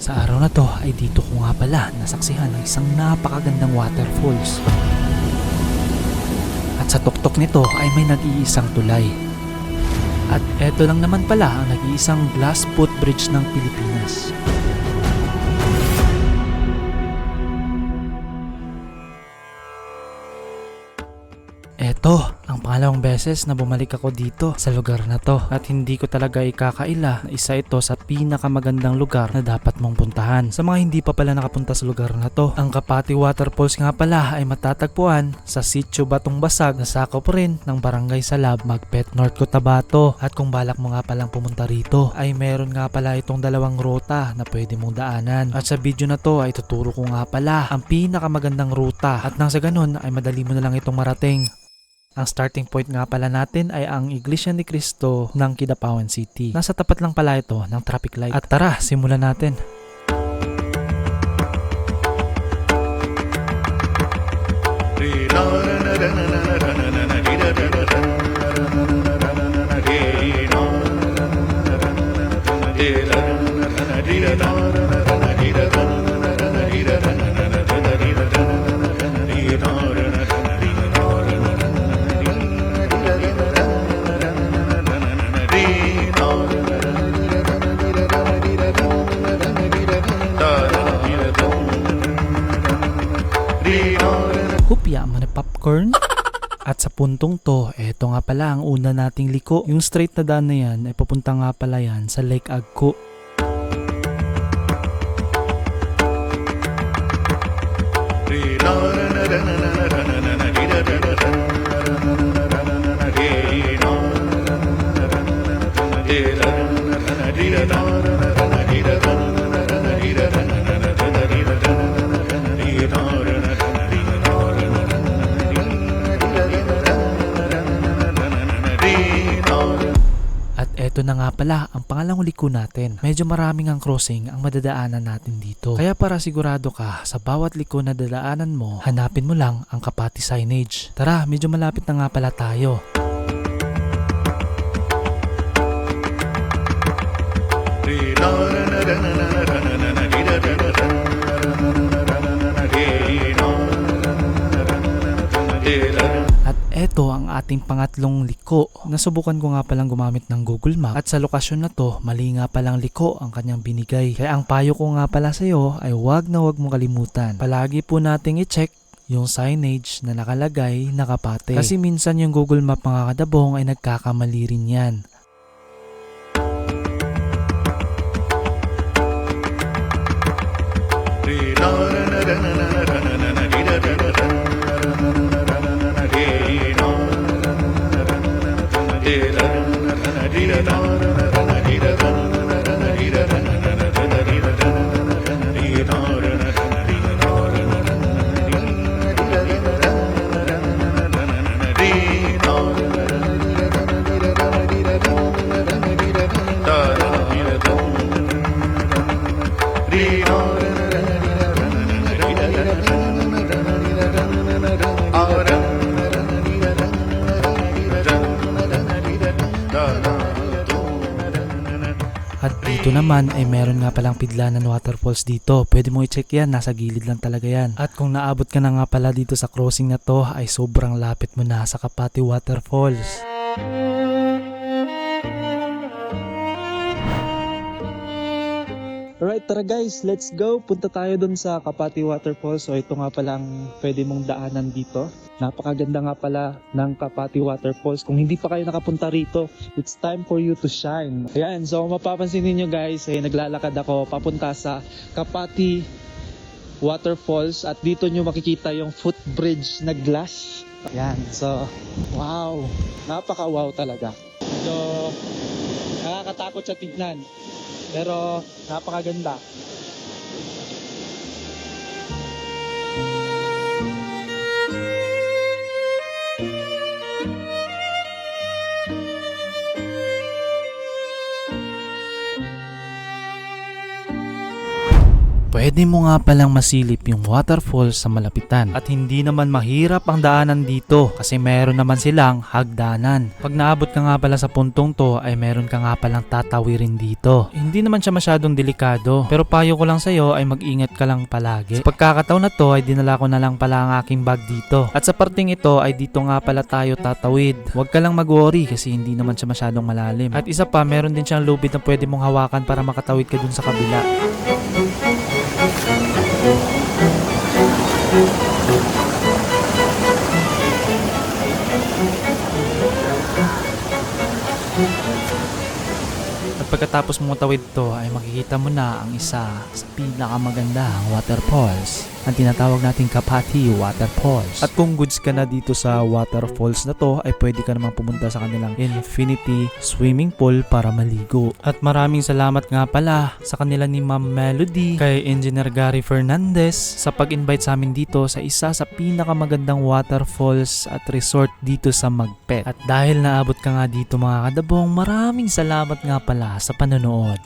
Sa araw na to ay dito ko nga pala nasaksihan ang isang napakagandang waterfalls. At sa tuktok nito ay may nag-iisang tulay. At eto lang naman pala ang nag-iisang glass footbridge ng Pilipinas. Eto, ang pangalawang beses na bumalik ako dito sa lugar na to at hindi ko talaga ikakaila na isa ito sa pinakamagandang lugar na dapat mong puntahan. Sa mga hindi pa pala nakapunta sa lugar na to, ang Kapati Waterfalls nga pala ay matatagpuan sa Sitio Batong Basag na sakop rin ng Barangay Salab, Magpet, North Cotabato. At kung balak mo nga palang pumunta rito ay meron nga pala itong dalawang ruta na pwede mong daanan. At sa video na to ay tuturo ko nga pala ang pinakamagandang ruta at nang sa ganun ay madali mo na lang itong marating. Ang starting point nga pala natin ay ang Iglesia ni Cristo ng Kidapawan City. Nasa tapat lang pala ito ng traffic light. At tara, simulan natin. Hupya mo na popcorn. At sa puntong to, eto nga pala ang una nating liko. Yung straight na daan na yan ay papunta nga pala yan sa Lake Agco. At eto na nga pala ang pangalawang liko natin. Medyo maraming ang crossing ang madadaanan natin dito. Kaya para sigurado ka sa bawat liko na dadaanan mo, hanapin mo lang ang Kapati signage. Tara, medyo malapit na nga pala tayo. At eto ang ating pangatlong liko. Nasubukan ko nga palang gumamit ng Google Map at sa lokasyon na to, mali nga palang liko ang kanyang binigay. Kaya ang payo ko nga pala sa iyo ay wag na wag mong kalimutan. Palagi po nating i-check yung signage na nakalagay na Kapati. Kasi minsan yung Google Map mga kadabong ay nagkakamali rin yan. At dito naman ay meron nga palang Pidlanan Waterfalls dito. Pwede mo i-check yan, nasa gilid lang talaga yan. At kung naabot ka na nga pala dito sa crossing na to ay sobrang lapit mo na sa Kapati Waterfalls. Alright, tara guys, let's go. Punta tayo dun sa Kapati Waterfalls. So ito nga palang pwede mong daanan dito. Napakaganda nga pala ng Kapati Waterfalls. Kung hindi pa kayo nakapunta rito, it's time for you to shine. Ayan, so mapapansin niyo guys, naglalakad ako papunta sa Kapati Waterfalls at dito nyo makikita yung footbridge na glass. Ayan, so wow, napaka-wow talaga. So nakakatakot sa tignan, pero napakaganda. Pwede mo nga palang masilip yung waterfall sa malapitan. At hindi naman mahirap ang daanan dito kasi meron naman silang hagdanan. Pag naabot ka nga pala sa puntong to ay meron ka nga palang tatawirin dito. Hindi naman siya masyadong delikado pero payo ko lang sa'yo ay mag-ingat ka lang palagi. Sa pagkakataon na to ay dinala ko na lang pala ang aking bag dito. At sa parting ito ay dito nga pala tayo tatawid. Huwag ka lang mag-worry kasi hindi naman siya masyadong malalim. At isa pa, meron din siyang lubid na pwede mong hawakan para makatawid ka dun sa kabila. At pagkatapos mong matawid to ay makikita mo na ang isa sa pinakamagandang waterfalls, ang tinatawag nating Kapati Waterfalls. At kung goods ka na dito sa waterfalls na to ay pwede ka namang pumunta sa kanilang Infinity Swimming Pool para maligo. At maraming salamat nga pala sa kanila ni Ma'am Melody, kay Engineer Gary Fernandez sa pag-invite sa amin dito sa isa sa pinakamagandang waterfalls at resort dito sa Magpet. At dahil naabot ka nga dito mga kadabong, maraming salamat nga pala sa panonood.